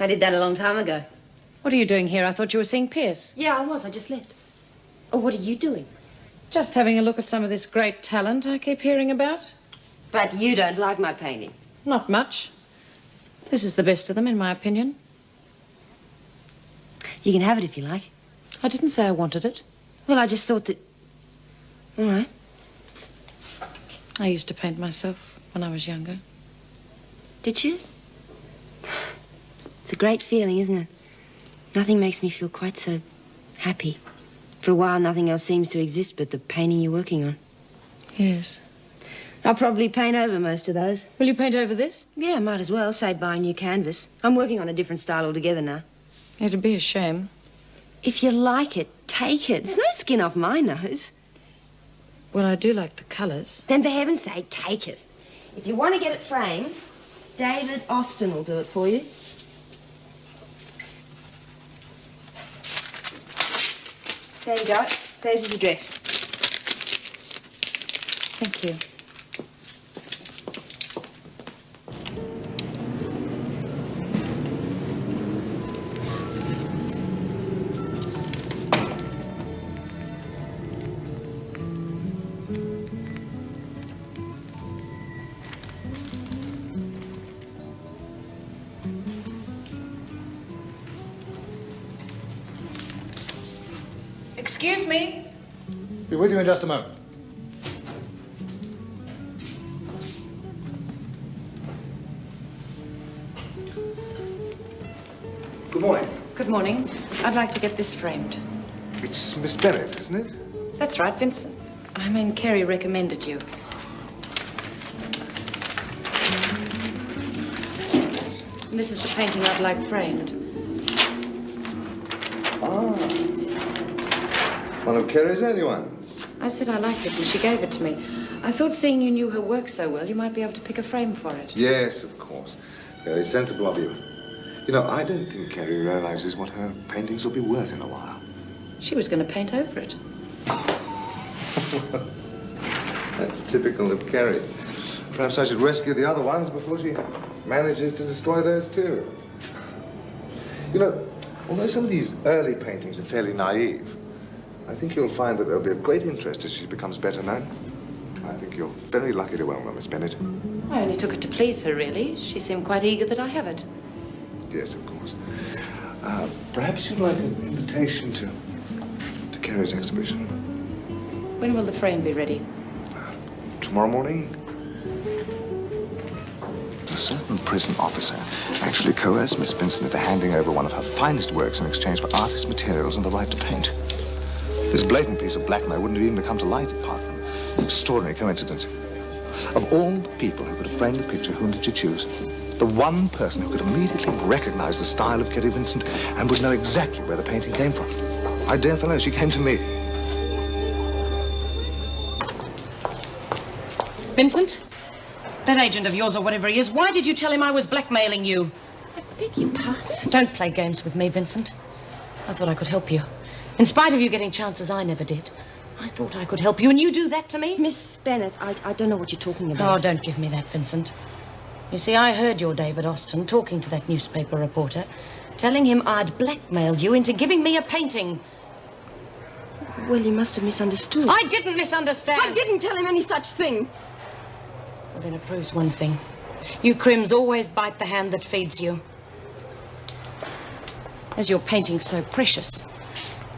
I did that a long time ago. What are you doing here? I thought you were seeing Pierce. Yeah, I was. I just left. Oh, what are you doing? Just having a look at some of this great talent I keep hearing about. But you don't like my painting. Not much. This is the best of them, in my opinion. You can have it if you like. I didn't say I wanted it. Well, I just thought that... All right. I used to paint myself when I was younger. Did you? It's a great feeling, isn't it? Nothing makes me feel quite so happy. For a while, nothing else seems to exist but the painting you're working on. Yes. I'll probably paint over most of those. Will you paint over this? Yeah, might as well. Say, buy a new canvas. I'm working on a different style altogether now. It'd be a shame. If you like it, take it. There's no skin off my nose. Well, I do like the colours. Then for heaven's sake, take it. If you want to get it framed, David Austin will do it for you. There you go. There's his address. Thank you. Excuse me. Be with you in just a moment. Good morning. Good morning. I'd like to get this framed. It's Miss Bennett, isn't it? That's right, Vincent. I mean, Kerry recommended you. And this is the painting I'd like framed. Ah. One of Kerry's early ones. I said I liked it and she gave it to me. I thought seeing you knew her work so well, you might be able to pick a frame for it. Yes, of course. Very sensible of you. You know, I don't think Kerry realizes what her paintings will be worth in a while. She was going to paint over it. That's typical of Kerry. Perhaps I should rescue the other ones before she manages to destroy those too. You know, although some of these early paintings are fairly naive, I think you'll find that there'll be of great interest as she becomes better known. I think you're very lucky to own one, Miss Bennett. I only took it to please her, really. She seemed quite eager that I have it. Yes, of course. Perhaps you'd like an invitation to Kerry's exhibition. When will the frame be ready? Tomorrow morning. A certain prison officer actually coerced Miss Vincent into handing over one of her finest works in exchange for artist materials and the right to paint. This blatant piece of blackmail wouldn't have even come to light apart from an extraordinary coincidence. Of all the people who could have framed the picture, whom did you choose? The one person who could immediately recognize the style of Kerry Vincent and would know exactly where the painting came from. I dare fellow, she came to me. Vincent? That agent of yours or whatever he is, why did you tell him I was blackmailing you? I beg your pardon? Don't play games with me, Vincent. I thought I could help you. In spite of you getting chances I never did. I thought I could help you, and you do that to me? Miss Bennett, I don't know what you're talking about. Oh, don't give me that, Vincent. You see, I heard your David Austin talking to that newspaper reporter, telling him I'd blackmailed you into giving me a painting. Well, you must have misunderstood. I didn't misunderstand. I didn't tell him any such thing. Well, then it proves one thing. You crims always bite the hand that feeds you. As your painting's so precious,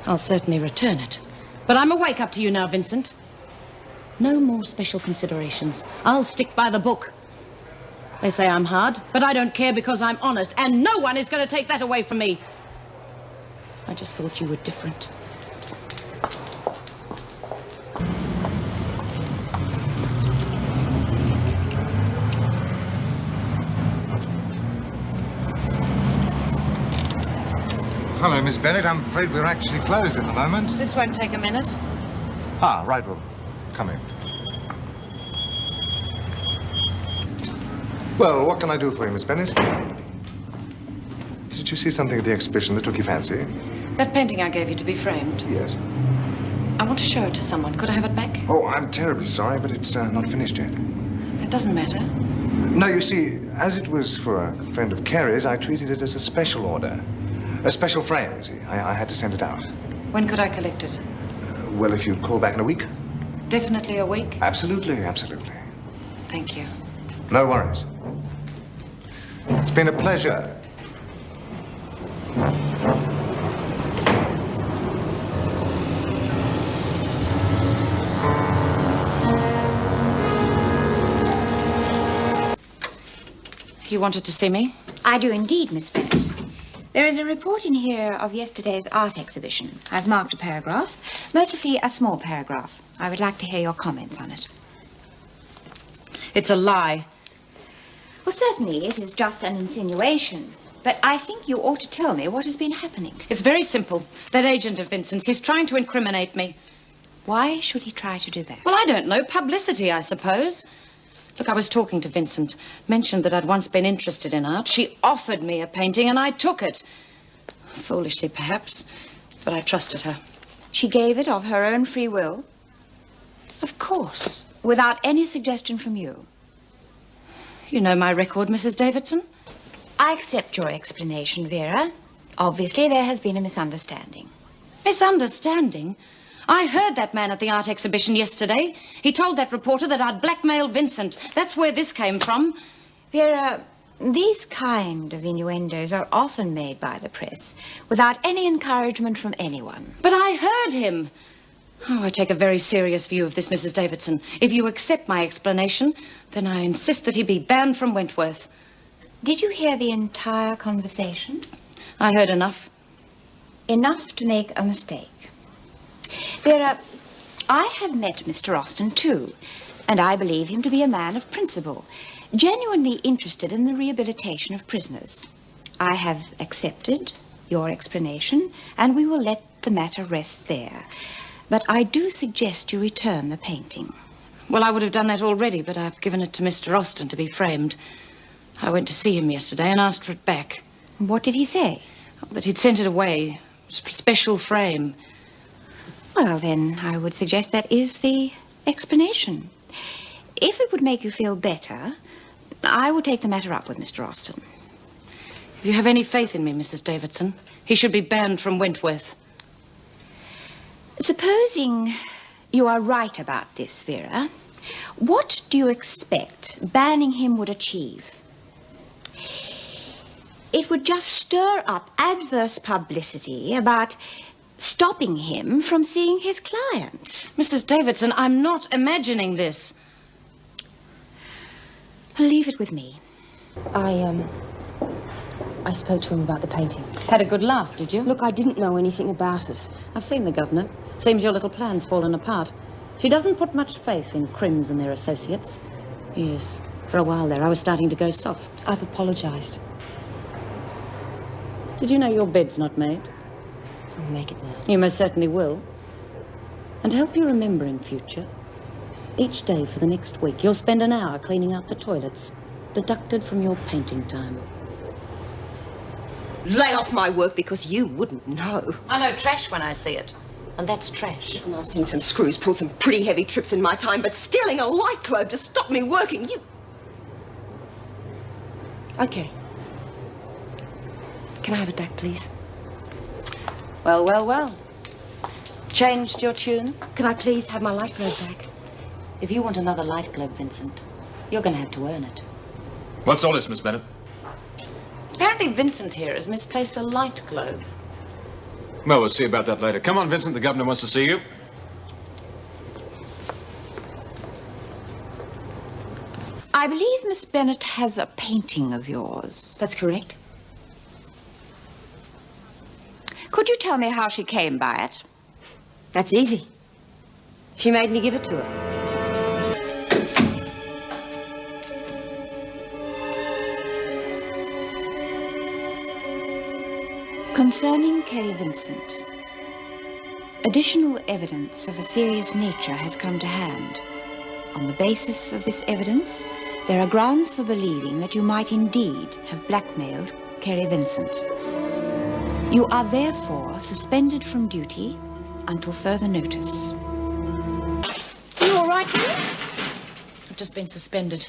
I'll certainly return it. But I'm awake up to you now, Vincent. No more special considerations. I'll stick by the book. They say I'm hard, but I don't care because I'm honest, and no one is going to take that away from me. I just thought you were different. Hello, Miss Bennett. I'm afraid we're actually closed at the moment. This won't take a minute. Ah, right. Well, come in. Well, what can I do for you, Miss Bennett? Did you see something at the exhibition that took your fancy? That painting I gave you to be framed. Yes. I want to show it to someone. Could I have it back? Oh, I'm terribly sorry, but it's not finished yet. That doesn't matter. No, you see, As it was for a friend of Kerry's, I treated it as a special order. A special frame, you see. I had to send it out. When could I collect it? Well, if you'd call back in a week. Definitely a week? Absolutely, absolutely. Thank you. No worries. It's been a pleasure. You wanted to see me? I do indeed, Miss Bennett. There is a report in here of yesterday's art exhibition. I've marked a paragraph, mercifully a small paragraph. I would like to hear your comments on it. It's a lie. Well, certainly it is just an insinuation. But I think you ought to tell me what has been happening. It's very simple. That agent of Vincent's, he's trying to incriminate me. Why should he try to do that? Well, I don't know. Publicity, I suppose. Look, I was talking to Vincent. Mentioned that I'd once been interested in art. She offered me a painting, and I took it. Foolishly, perhaps, but I trusted her. She gave it of her own free will? Of course. Without any suggestion from you? You know my record, Mrs. Davidson. I accept your explanation, Vera. Obviously, there has been a misunderstanding. Misunderstanding? I heard that man at the art exhibition yesterday. He told that reporter that I'd blackmailed Vincent. That's where this came from. Vera, these kind of innuendos are often made by the press without any encouragement from anyone. But I heard him. Oh, I take a very serious view of this, Mrs. Davidson. If you accept my explanation, then I insist that he be banned from Wentworth. Did you hear the entire conversation? I heard enough. Enough to make a mistake. Vera, I have met Mr. Austen, too, and I believe him to be a man of principle, genuinely interested in the rehabilitation of prisoners. I have accepted your explanation, and we will let the matter rest there. But I do suggest you return the painting. Well, I would have done that already, but I've given it to Mr. Austen to be framed. I went to see him yesterday and asked for it back. What did he say? That he'd sent it away. It was for a special frame. Well, then, I would suggest that is the explanation. If it would make you feel better, I will take the matter up with Mr. Austen. If you have any faith in me, Mrs. Davidson, he should be banned from Wentworth. Supposing you are right about this, Vera, what do you expect banning him would achieve? It would just stir up adverse publicity about stopping him from seeing his client. Mrs. Davidson, I'm not imagining this. Leave it with me. I spoke to him about the painting. Had a good laugh, did you? Look, I didn't know anything about it. I've seen the governor. Seems your little plan's fallen apart. She doesn't put much faith in Crims and their associates. Yes, for a while there, I was starting to go soft. I've apologized. Did you know your bed's not made? I'll make it now. You most certainly will. And to help you remember in future, each day for the next week, you'll spend an hour cleaning out the toilets, deducted from your painting time. Lay off my work because you wouldn't know. I know trash when I see it. And that's trash. Listen, I've seen some screws pull some pretty heavy trips in my time, but stealing a light globe to stop me working, you... Okay. Can I have it back, please? Well, well, well. Changed your tune? Can I please have my light globe back? If you want another light globe, Vincent, you're going to have to earn it. What's all this, Miss Bennett? Apparently Vincent here has misplaced a light globe. Well, we'll see about that later. Come on, Vincent, the governor wants to see you. I believe Miss Bennett has a painting of yours. That's correct. Could you tell me how she came by it? That's easy. She made me give it to her. Concerning Kerry Vincent, additional evidence of a serious nature has come to hand. On the basis of this evidence, there are grounds for believing that you might indeed have blackmailed Kerry Vincent. You are therefore suspended from duty until further notice. You all right, Bennett? I've just been suspended.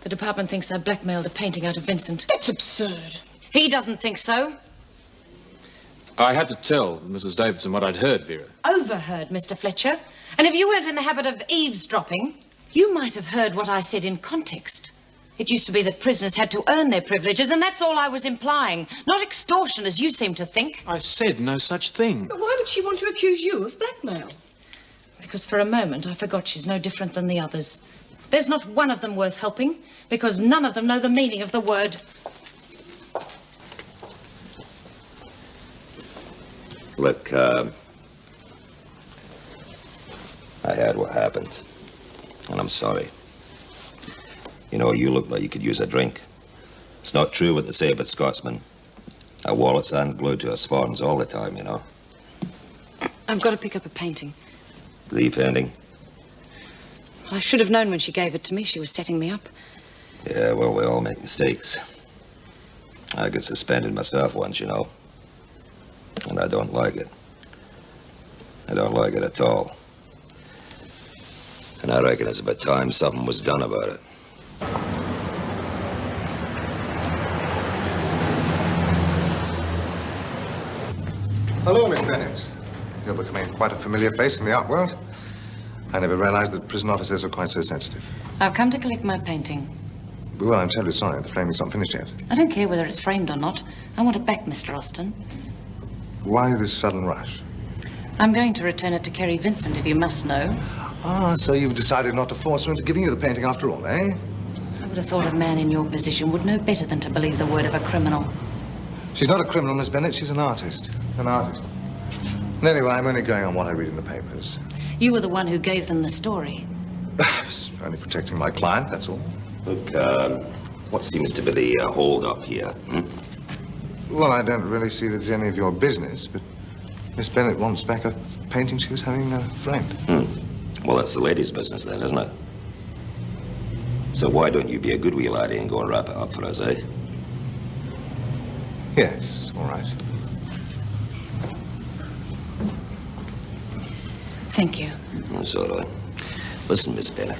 The department thinks I blackmailed a painting out of Vincent. That's absurd. He doesn't think so. I had to tell Mrs. Davidson what I'd heard, Vera. Overheard, Mr. Fletcher. And if you weren't in the habit of eavesdropping, you might have heard what I said in context. It used to be that prisoners had to earn their privileges, and that's all I was implying. Not extortion, as you seem to think. I said no such thing. But why would she want to accuse you of blackmail? Because for a moment I forgot she's no different than the others. There's not one of them worth helping, because none of them know the meaning of the word. Look, I had what happened, and I'm sorry. You know, you look like you could use a drink. It's not true what they say about Scotsmen. Our wallets aren't glued to our spawns all the time, you know. I've got to pick up a painting. The painting? Well, I should have known when she gave it to me. She was setting me up. Yeah, well, we all make mistakes. I got suspended myself once, you know. And I don't like it. I don't like it at all. And I reckon it's about time something was done about it. Hello, Miss Bennett. You're becoming quite a familiar face in the art world. I never realized that prison officers are quite so sensitive. I've come to collect my painting. Well, I'm terribly sorry. The framing's not finished yet. I don't care whether it's framed or not. I want it back, Mr. Austin. Why this sudden rush? I'm going to return it to Kerry Vincent, if you must know. Ah, so you've decided not to force her into giving you the painting after all, eh? I would have thought a man in your position would know better than to believe the word of a criminal. She's not a criminal, Miss Bennett. She's an artist. An artist. And anyway, I'm only going on what I read in the papers. You were the one who gave them the story. I was only protecting my client, that's all. Look, what seems to be the hold-up here? Well, I don't really see that it's any of your business, but Miss Bennett wants back a painting she was having framed. Well, that's the lady's business then, isn't it? So why don't you be a good wee laddie and go and wrap it up for us, eh? Yes, all right. Thank you. That's all right. Listen, Miss Bennett,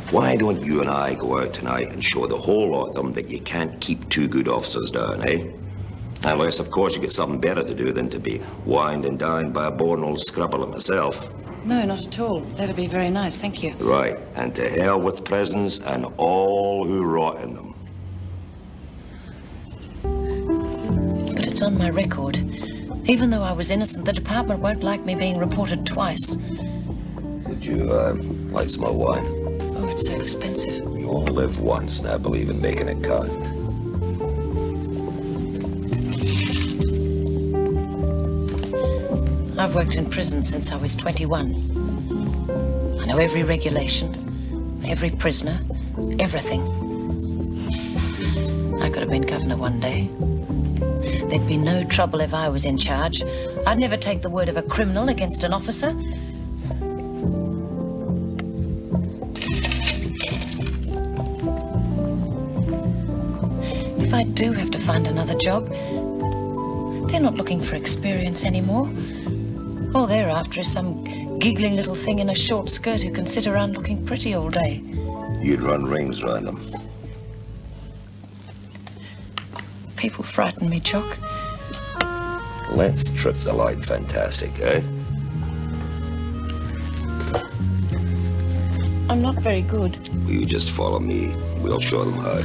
why don't you and I go out tonight and show the whole lot of them that you can't keep two good officers down, eh? Unless, of course, you get something better to do than to be wined and dined by a boring old scrubber like myself. No, not at all. That'd be very nice, thank you. Right, and to hell with prisons and all who rot in them. But it's on my record. Even though I was innocent, the department won't like me being reported twice. Would you, like some more wine? Oh, it's so expensive. You only live once, and I believe in making it count. I've worked in prison since I was 21. I know every regulation, every prisoner, everything. I could have been governor one day. There'd be no trouble if I was in charge. I'd never take the word of a criminal against an officer. If I do have to find another job, they're not looking for experience anymore. All they're after is some giggling little thing in a short skirt who can sit around looking pretty all day. You'd run rings around them. People frighten me, Jock. Let's trip the light fantastic, eh? I'm not very good. You just follow me. We'll show them how.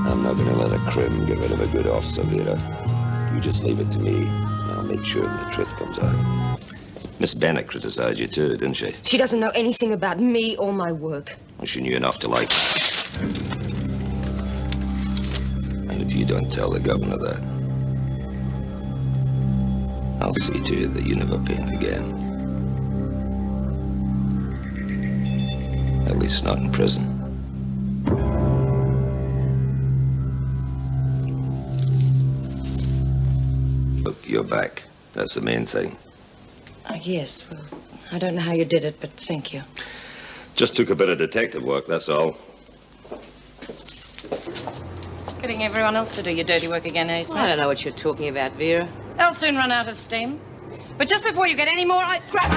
I'm not gonna let a crim get rid of a good officer, Vera. You just leave it to me, and I'll make sure the truth comes out. Miss Bennett criticized you too, didn't she? She doesn't know anything about me or my work. Well, she knew enough to like you. And if you don't tell the governor that, I'll see to it that you never paint again. At least not in prison. Look, you're back. That's the main thing. Yes, well, I don't know how you did it, but thank you. Just took a bit of detective work, that's all. expecting everyone else to do your dirty work again, eh, Smith? I don't know what you're talking about, Vera. They'll soon run out of steam. But just before you get any more, I... Grab...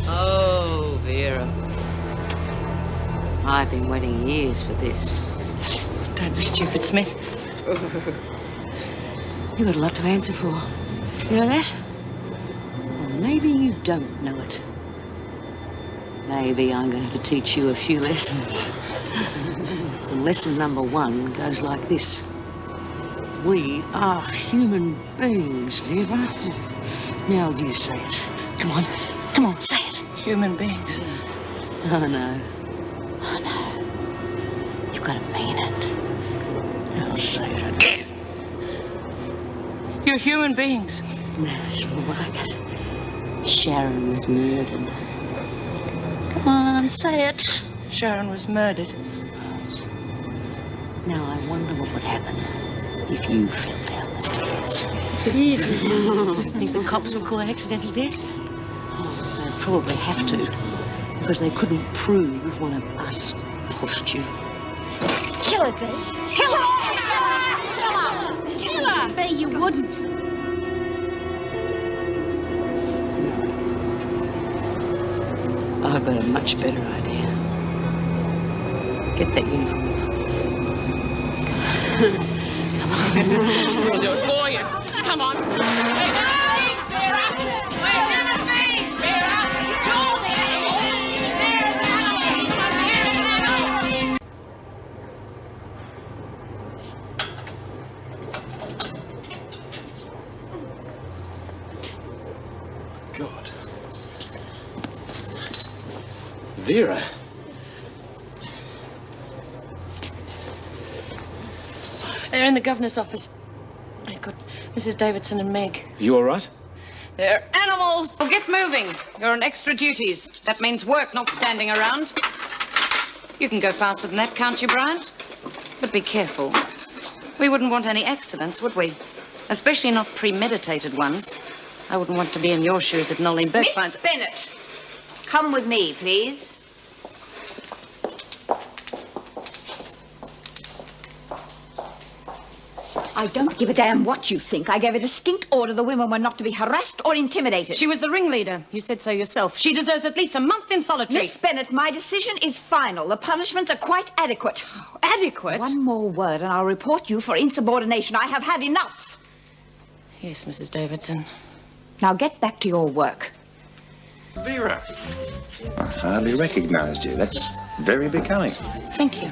Oh, Vera. I've been waiting years for this. Don't be stupid, Smith. You've got a lot to answer for. You know that? Or maybe you don't know it. Maybe I'm going to have to teach you a few lessons. And lesson number 1 goes like this. We are human beings, Vera. Now you say it. Come on. Come on, say it. Human beings. Oh, no. Oh, no. You've got to mean it. I'll say it again. You're human beings. That's more like it. Sharon was murdered. Come on, say it. Sharon was murdered. Right. Now, I wonder what would happen if you fell down the stairs. Think the cops would call it accidental death? Oh, they'd probably have to, because they couldn't prove one of us pushed you. Kill her, Bee. Kill her! Kill her! Bee, you wouldn't. I've got a much better idea. Get that uniform off. Come on. We'll do it for you. Come on. God. Vera. They're in the governor's office. They've got Mrs. Davidson and Meg. You all right? They're animals. Well, get moving. You're on extra duties. That means work, not standing around. You can go faster than that, can't you, Bryant? But be careful. We wouldn't want any accidents, would we? Especially not premeditated ones. I wouldn't want to be in your shoes if Nolly Burke finds... Miss Bennett, come with me, please. I don't give a damn what you think. I gave a distinct order the women were not to be harassed or intimidated. She was the ringleader. You said so yourself. She deserves at least a month in solitary. Miss Bennett, my decision is final. The punishments are quite adequate. Oh, adequate? One more word and I'll report you for insubordination. I have had enough. Yes, Mrs. Davidson. Now get back to your work. Vera. I hardly recognized you. That's very becoming. Thank you.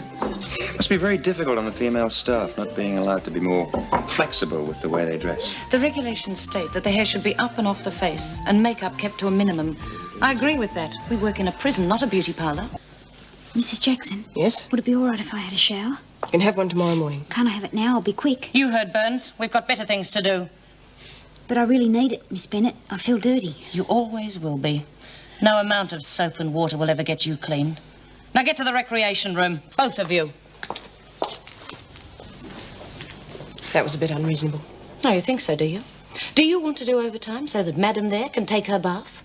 Must be very difficult on the female staff, not being allowed to be more flexible with the way they dress. The regulations state that the hair should be up and off the face and makeup kept to a minimum. I agree with that. We work in a prison, not a beauty parlor. Mrs. Jackson? Yes? Would it be all right if I had a shower? You can have one tomorrow morning. Can't I have it now? I'll be quick. You heard Burns. We've got better things to do. But I really need it, Miss Bennett. I feel dirty. You always will be. No amount of soap and water will ever get you clean. Now get to the recreation room, both of you. That was a bit unreasonable. Oh, you think so, do you? Do you want to do overtime so that Madam there can take her bath?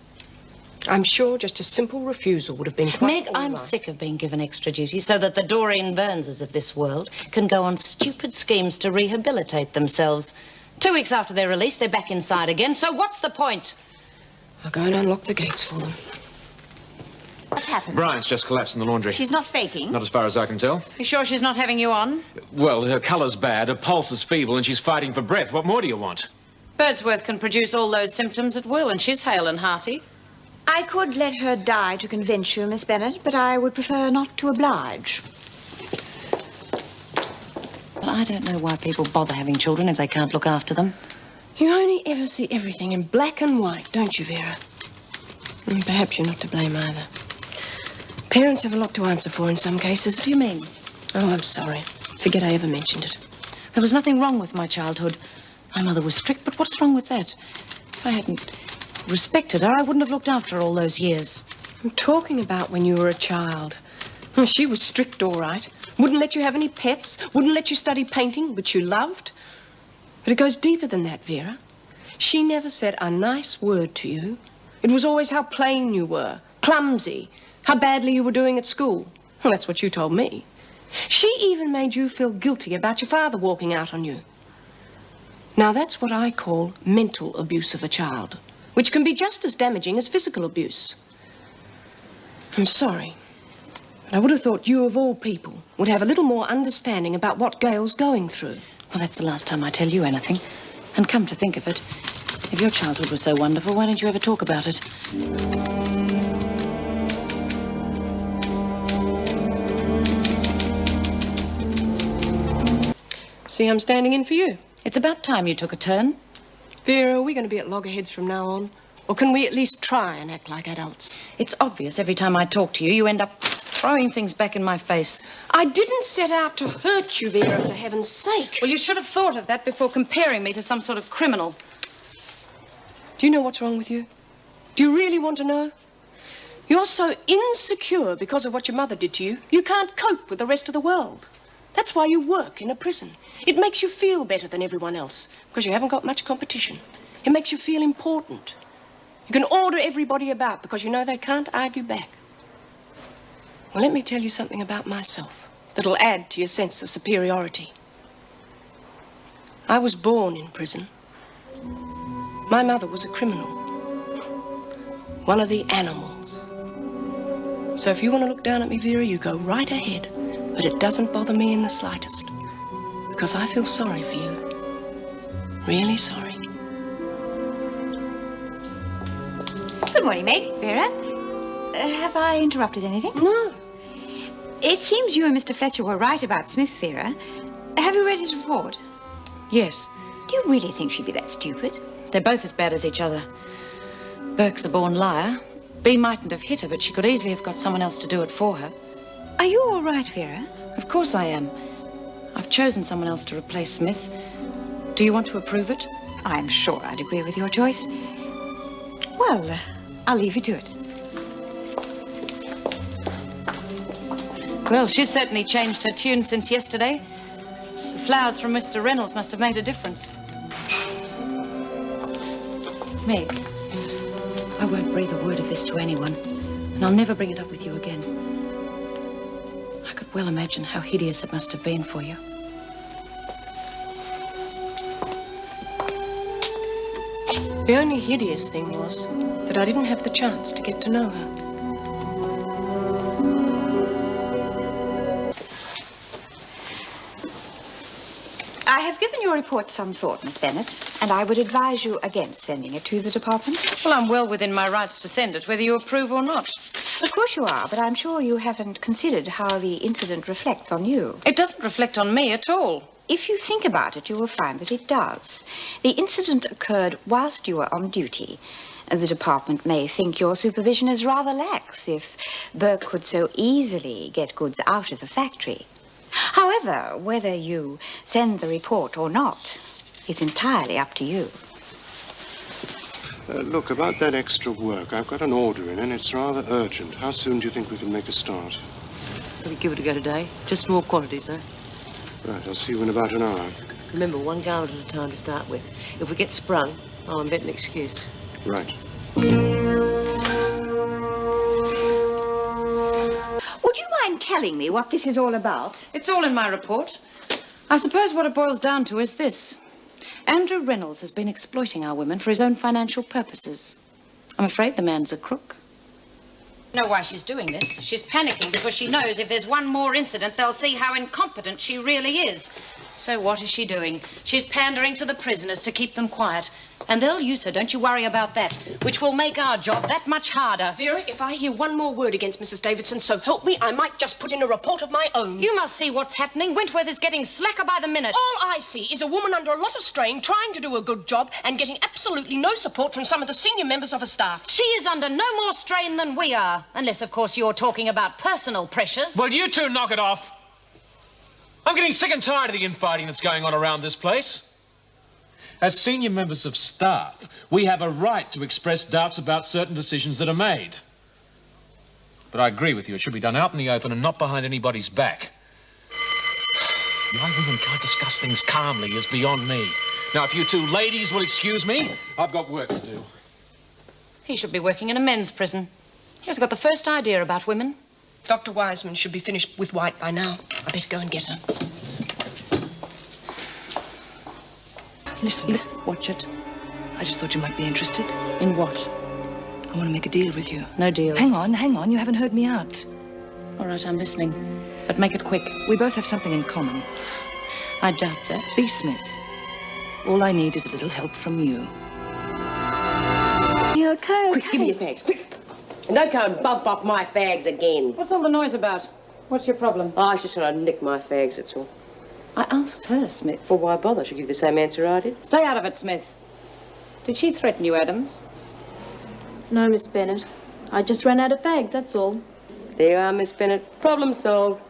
I'm sure just a simple refusal would have been quite Meg, all I'm right. sick of being given extra duty so that the Doreen Burnses of this world can go on stupid schemes to rehabilitate themselves. 2 weeks after their release, they're back inside again, so what's the point? I'll go and unlock the gates for them. What's happened? Brian's just collapsed in the laundry. She's not faking. Not as far as I can tell. You sure she's not having you on? Well, her colour's bad, her pulse is feeble, and she's fighting for breath. What more do you want? Birdsworth can produce all those symptoms at will, and she's hale and hearty. I could let her die to convince you, Miss Bennett, but I would prefer not to oblige. I don't know why people bother having children if they can't look after them. You only ever see everything in black and white, don't you, Vera? And perhaps you're not to blame either. Parents have a lot to answer for in some cases. What do you mean? Oh, I'm sorry. Forget I ever mentioned it. There was nothing wrong with my childhood. My mother was strict, but what's wrong with that? If I hadn't respected her, I wouldn't have looked after her all those years. I'm talking about when you were a child. Well, she was strict, all right. Wouldn't let you have any pets, wouldn't let you study painting, which you loved. But it goes deeper than that, Vera. She never said a nice word to you. It was always how plain you were, clumsy, how badly you were doing at school. Well, that's what you told me. She even made you feel guilty about your father walking out on you. Now, that's what I call mental abuse of a child, which can be just as damaging as physical abuse. I'm sorry, but I would have thought you, of all people, would have a little more understanding about what Gail's going through. Well, that's the last time I tell you anything. And come to think of it, if your childhood was so wonderful, why didn't you ever talk about it? See, I'm standing in for you. It's about time you took a turn. Vera, are we going to be at loggerheads from now on? Or can we at least try and act like adults? It's obvious every time I talk to you, you end up throwing things back in my face. I didn't set out to hurt you, Vera, for heaven's sake. Well, you should have thought of that before comparing me to some sort of criminal. Do you know what's wrong with you? Do you really want to know? You're so insecure because of what your mother did to you, you can't cope with the rest of the world. That's why you work in a prison. It makes you feel better than everyone else, because you haven't got much competition. It makes you feel important. You can order everybody about because you know they can't argue back. Well, let me tell you something about myself that'll add to your sense of superiority. I was born in prison. My mother was a criminal. One of the animals. So if you want to look down at me, Vera, you go right ahead. But it doesn't bother me in the slightest. Because I feel sorry for you. Really sorry. Good morning, Meg. Vera, have I interrupted anything? No. It seems you and Mr. Fletcher were right about Smith, Vera. Have you read his report? Yes. Do you really think she'd be that stupid? They're both as bad as each other. Burke's a born liar. Bea mightn't have hit her, but she could easily have got someone else to do it for her. Are you all right, Vera? Of course I am. I've chosen someone else to replace Smith. Do you want to approve it? I'm sure I'd agree with your choice. Well, I'll leave you to it. Well, she's certainly changed her tune since yesterday. The flowers from Mr. Reynolds must have made a difference. Meg, I won't breathe a word of this to anyone, and I'll never bring it up with you again. I could well imagine how hideous it must have been for you. The only hideous thing was that I didn't have the chance to get to know her. I have given your report some thought, Miss Bennett, and I would advise you against sending it to the department. Well, I'm well within my rights to send it, whether you approve or not. Of course you are, but I'm sure you haven't considered how the incident reflects on you. It doesn't reflect on me at all. If you think about it, you will find that it does. The incident occurred whilst you were on duty. The department may think your supervision is rather lax if Burke could so easily get goods out of the factory. However, whether you send the report or not is entirely up to you. Look, about that extra work, I've got an order in and it's rather urgent. How soon do you think we can make a start? We'll give it a go today. Just small quantities, though. Right, I'll see you in about an hour. Remember, one garment at a time to start with. If we get sprung, I'll invent an excuse. Right. Would you mind telling me what this is all about? It's all in my report. I suppose what it boils down to is this. Andrew Reynolds has been exploiting our women for his own financial purposes. I'm afraid the man's a crook. I know why she's doing this. She's panicking because she knows if there's one more incident, they'll see how incompetent she really is. So what is she doing? She's pandering to the prisoners to keep them quiet. And they'll use her, don't you worry about that, which will make our job that much harder. Vera, if I hear one more word against Mrs. Davidson, so help me, I might just put in a report of my own. You must see what's happening. Wentworth is getting slacker by the minute. All I see is a woman under a lot of strain trying to do a good job and getting absolutely no support from some of the senior members of her staff. She is under no more strain than we are. Unless, of course, you're talking about personal pressures. Well, you two knock it off. I'm getting sick and tired of the infighting that's going on around this place. As senior members of staff, we have a right to express doubts about certain decisions that are made. But I agree with you, it should be done out in the open and not behind anybody's back. Why women can't discuss things calmly is beyond me. Now, if you two ladies will excuse me, I've got work to do. He should be working in a men's prison. He hasn't got the first idea about women. Dr. Wiseman should be finished with White by now. I better go and get her. Listen, Watch it. I just thought you might be interested. In what? I want to make a deal with you. No deals. Hang on. You haven't heard me out. All right, I'm listening. But make it quick. We both have something in common. I doubt that. B. Smith. All I need is a little help from you. You okay? Quick, give me your fags, quick. And don't go and bump up my fags again. What's all the noise about? What's your problem? Oh, I just thought I'd nick my fags, that's all. I asked her, Smith. Well, why bother? She'll give you the same answer I did. Stay out of it, Smith. Did she threaten you, Adams? No, Miss Bennett. I just ran out of fags, that's all. There you are, Miss Bennett. Problem solved.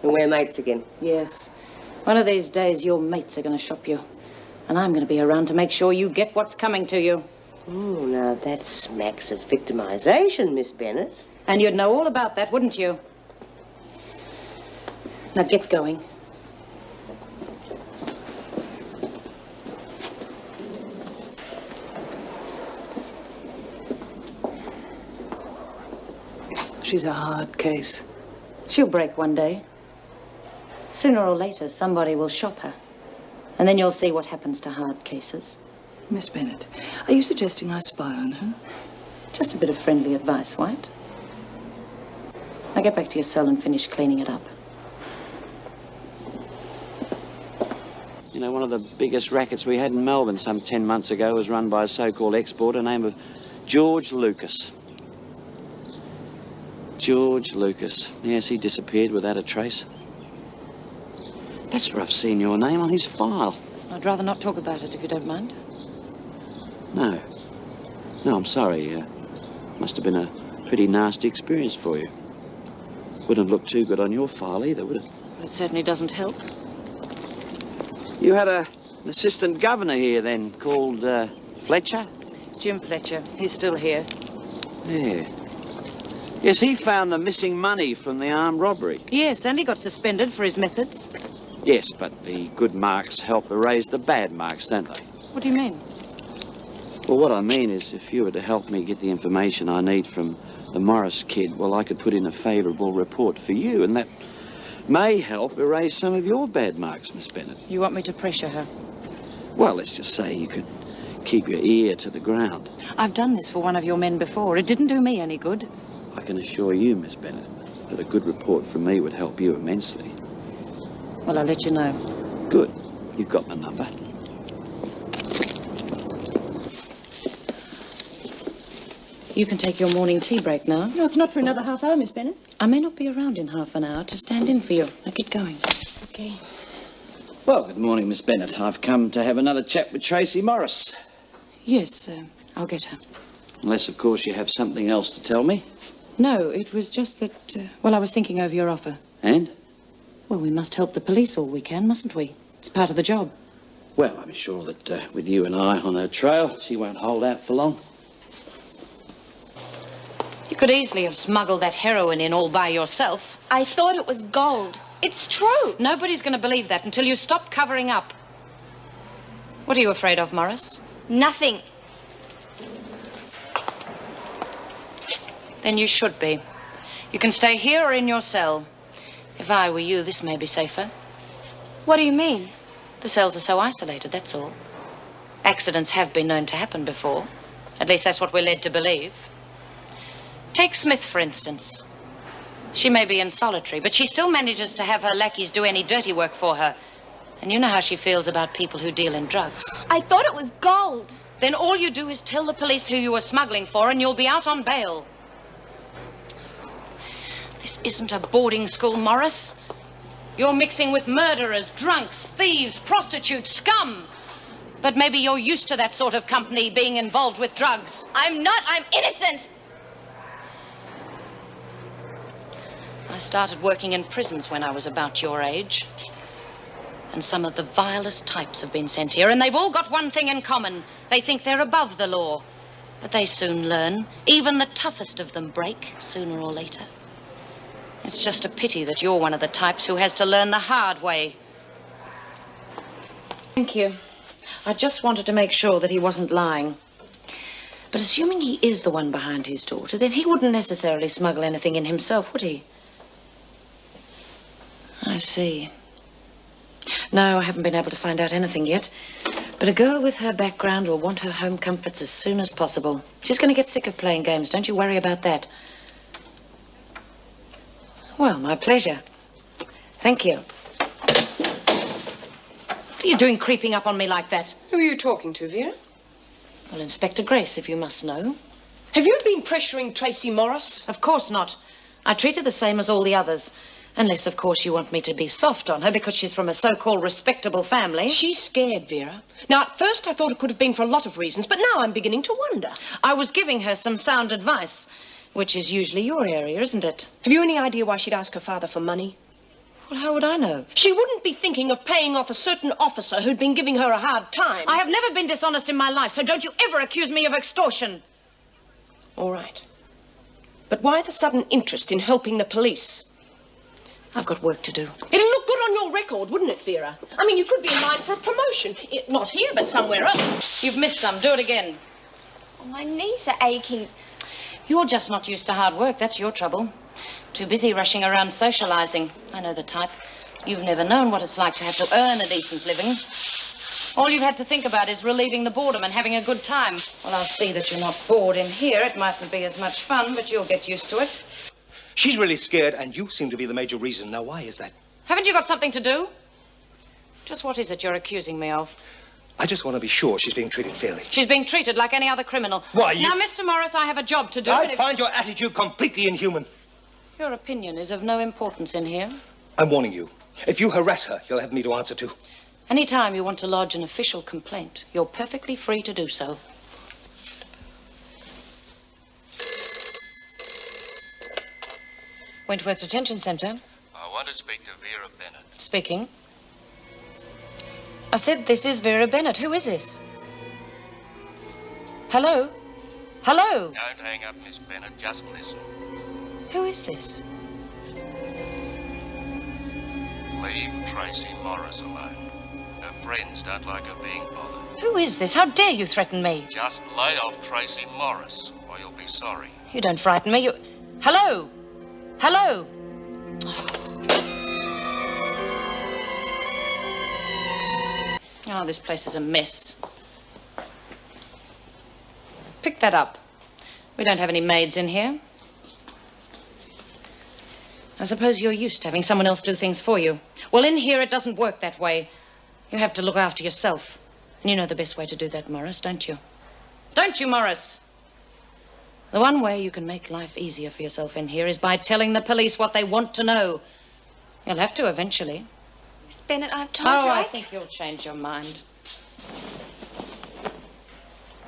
And we're mates again. Yes. One of these days, your mates are going to shop you. And I'm going to be around to make sure you get what's coming to you. Oh, now that smacks of victimization, Miss Bennett. And you'd know all about that, wouldn't you? Now get going. She's a hard case. She'll break one day. Sooner or later, somebody will shop her. And then you'll see what happens to hard cases. Miss Bennett, are you suggesting I spy on her? Just a bit of friendly advice, White. Now get back to your cell and finish cleaning it up. You know, one of the biggest rackets we had in Melbourne some 10 months ago was run by a so-called exporter named of George Lucas. George Lucas. Yes, he disappeared without a trace. That's where I've seen your name on his file. I'd rather not talk about it, if you don't mind. No. No, I'm sorry. Must have been a pretty nasty experience for you. Wouldn't have looked too good on your file either, would it? It certainly doesn't help. You had an assistant governor here then, called Fletcher? Jim Fletcher. He's still here. Yeah. Yes, he found the missing money from the armed robbery. Yes, and he got suspended for his methods. Yes, but the good marks help erase the bad marks, don't they? What do you mean? Well, what I mean is, if you were to help me get the information I need from the Morris kid, well, I could put in a favourable report for you, and that may help erase some of your bad marks, Miss Bennett. You want me to pressure her? Well, let's just say you could keep your ear to the ground. I've done this for one of your men before. It didn't do me any good. I can assure you, Miss Bennett, that a good report from me would help you immensely. Well, I'll let you know. Good. You've got my number. You can take your morning tea break now. No, it's not for another half hour, Miss Bennett. I may not be around in half an hour to stand in for you. Now get going. Okay. Well, good morning, Miss Bennett. I've come to have another chat with Tracy Morris. Yes, I'll get her. Unless, of course, you have something else to tell me. No, it was just that, well, I was thinking over your offer. And? Well, we must help the police all we can, mustn't we? It's part of the job. Well, I'm sure that with you and I on her trail, she won't hold out for long. You could easily have smuggled that heroin in all by yourself. I thought it was gold. It's true. Nobody's going to believe that until you stop covering up. What are you afraid of, Morris? Nothing. Then you should be. You can stay here or in your cell. If I were you, this may be safer. What do you mean? The cells are so isolated, that's all. Accidents have been known to happen before. At least that's what we're led to believe. Take Smith, for instance. She may be in solitary, but she still manages to have her lackeys do any dirty work for her. And you know how she feels about people who deal in drugs. I thought it was gold. Then all you do is tell the police who you were smuggling for, and you'll be out on bail. This isn't a boarding school, Morris. You're mixing with murderers, drunks, thieves, prostitutes, scum. But maybe you're used to that sort of company being involved with drugs. I'm not. I'm innocent. I started working in prisons when I was about your age. And some of the vilest types have been sent here, and they've all got one thing in common. They think they're above the law. But they soon learn. Even the toughest of them break, sooner or later. It's just a pity that you're one of the types who has to learn the hard way. Thank you. I just wanted to make sure that he wasn't lying. But assuming he is the one behind his daughter, then he wouldn't necessarily smuggle anything in himself, would he? I see. No, I haven't been able to find out anything yet. But a girl with her background will want her home comforts as soon as possible. She's going to get sick of playing games. Don't you worry about that. Well, my pleasure. Thank you. What are you doing creeping up on me like that? Who are you talking to, Vera? Well, Inspector Grace, if you must know. Have you been pressuring Tracy Morris? Of course not. I treat her the same as all the others. Unless, of course, you want me to be soft on her because she's from a so-called respectable family. She's scared, Vera. Now, at first I thought it could have been for a lot of reasons, but now I'm beginning to wonder. I was giving her some sound advice, which is usually your area, isn't it? Have you any idea why she'd ask her father for money? Well, how would I know? She wouldn't be thinking of paying off a certain officer who'd been giving her a hard time. I have never been dishonest in my life, so don't you ever accuse me of extortion. All right. But why the sudden interest in helping the police? I've got work to do. It'll look good on your record, wouldn't it, Vera? I mean, you could be in line for a promotion. Not here, but somewhere else. You've missed some. Do it again. Oh, my knees are aching. You're just not used to hard work. That's your trouble. Too busy rushing around socializing. I know the type. You've never known what it's like to have to earn a decent living. All you've had to think about is relieving the boredom and having a good time. Well, I'll see that you're not bored in here. It mightn't be as much fun, but you'll get used to it. She's really scared, and you seem to be the major reason. Now, why is that? Haven't you got something to do? Just what is it you're accusing me of? I just want to be sure she's being treated fairly. She's being treated like any other criminal. Why, you... Now, Mr. Morris, I have a job to do. I find your attitude completely inhuman. Your opinion is of no importance in here. I'm warning you. If you harass her, you'll have me to answer to. Any time you want to lodge an official complaint, you're perfectly free to do so. Wentworth Detention Centre. I want to speak to Vera Bennett. Speaking. I said this is Vera Bennett. Who is this? Hello? Hello? Don't hang up, Miss Bennett. Just listen. Who is this? Leave Tracy Morris alone. Her friends don't like her being bothered. Who is this? How dare you threaten me? Just lay off Tracy Morris, or you'll be sorry. You don't frighten me. You... Hello? Hello? Oh, this place is a mess. Pick that up. We don't have any maids in here. I suppose you're used to having someone else do things for you. Well, in here it doesn't work that way. You have to look after yourself. And you know the best way to do that, Morris, don't you? Don't you, Morris? The one way you can make life easier for yourself in here is by telling the police what they want to know. You'll have to eventually. Miss Bennett, I've told you. I think you'll change your mind.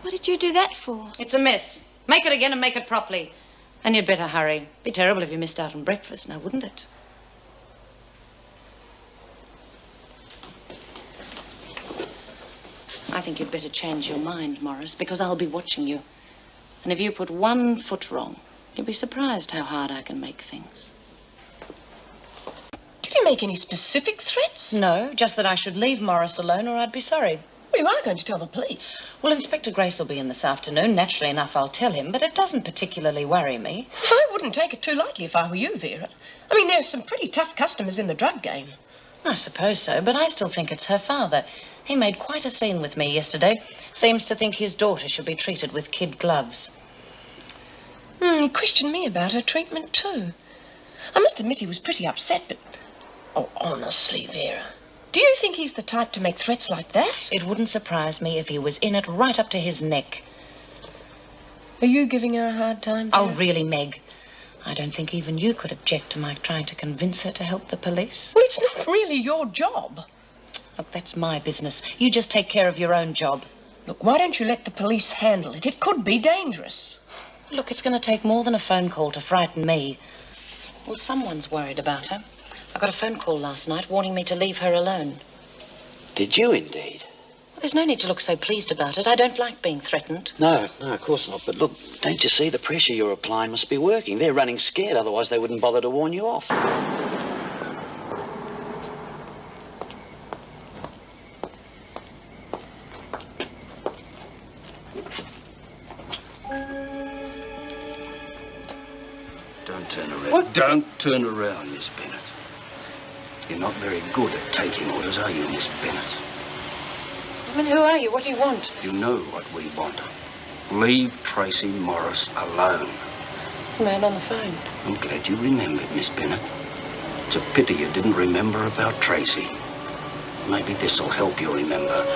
What did you do that for? It's a mess. Make it again and make it properly. And you'd better hurry. Be terrible if you missed out on breakfast, now, wouldn't it? I think you'd better change your mind, Morris, because I'll be watching you. And if you put 1 foot wrong, you'll be surprised how hard I can make things. Did he make any specific threats? No, just that I should leave Morris alone or I'd be sorry. Well, you are going to tell the police. Well, Inspector Grace will be in this afternoon. Naturally enough, I'll tell him, but it doesn't particularly worry me. I wouldn't take it too lightly if I were you, Vera. I mean, there's some pretty tough customers in the drug game. I suppose so, but I still think it's her father. He made quite a scene with me yesterday. Seems to think his daughter should be treated with kid gloves. He questioned me about her treatment, too. I must admit he was pretty upset, but... Oh, honestly, Vera, do you think he's the type to make threats like that? It wouldn't surprise me if he was in it right up to his neck. Are you giving her a hard time, Vera? Oh, really, Meg? I don't think even you could object to my trying to convince her to help the police. Well, it's not really your job. Look, that's my business. You just take care of your own job. Look, why don't you let the police handle it? It could be dangerous. Look, it's going to take more than a phone call to frighten me. Well, someone's worried about her. I got a phone call last night warning me to leave her alone. Did you indeed? Well, there's no need to look so pleased about it. I don't like being threatened. No, of course not. But look, don't you see the pressure you're applying must be working? They're running scared, otherwise they wouldn't bother to warn you off. turn around. What? Don't turn around, Miss Bennett. You're not very good at taking orders, are you, Miss Bennett? I mean, who are you? What do you want? You know what we want. Leave Tracy Morris alone. The man on the phone. I'm glad you remembered, Miss Bennett. It's a pity you didn't remember about Tracy. Maybe this'll help you remember.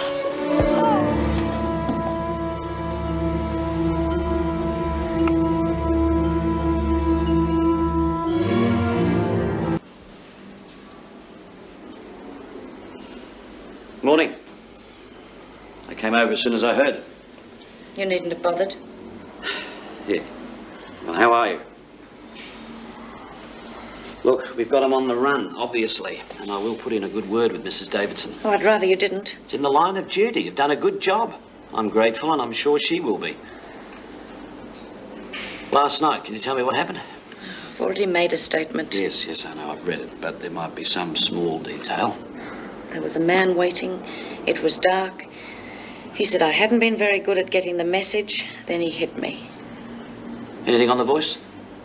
Morning. I came over as soon as I heard. You needn't have bothered. Yeah. Well, how are you? Look, we've got him on the run, obviously, and I will put in a good word with Mrs. Davidson. Oh, I'd rather you didn't. It's in the line of duty. You've done a good job. I'm grateful, and I'm sure she will be. Last night, can you tell me what happened? I've already made a statement. Yes, I know. I've read it, but there might be some small detail. There was a man waiting. It was dark. He said I hadn't been very good at getting the message. Then he hit me. Anything on the voice?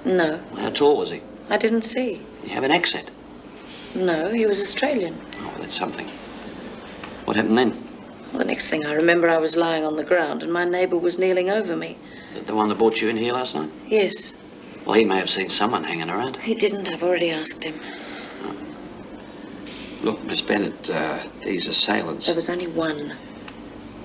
No, How tall was he? I didn't see. You have an accent. No, he was Australian. Oh, well, that's something. What happened then? Well, the next thing I remember, I was lying on the ground and my neighbour was kneeling over me. The one that brought you in here last night? Yes. Well, he may have seen someone hanging around. He didn't. I've already asked him. Look, Miss Bennett, these assailants... There was only one.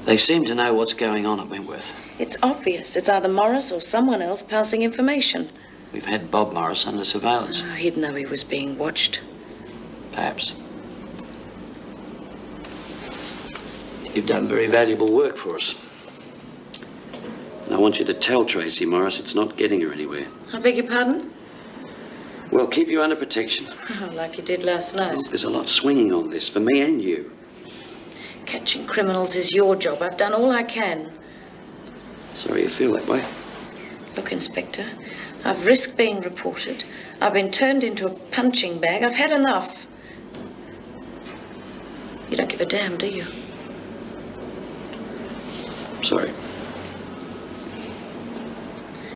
They seem to know what's going on at Wentworth. It's obvious. It's either Morris or someone else passing information. We've had Bob Morris under surveillance. Oh, he'd know he was being watched. Perhaps. You've done very valuable work for us. And I want you to tell Tracy Morris it's not getting her anywhere. I beg your pardon? We'll keep you under protection. Oh, like you did last night. Look, there's a lot swinging on this, for me and you. Catching criminals is your job. I've done all I can. Sorry you feel that way. Look, Inspector, I've risked being reported. I've been turned into a punching bag. I've had enough. You don't give a damn, do you? Sorry.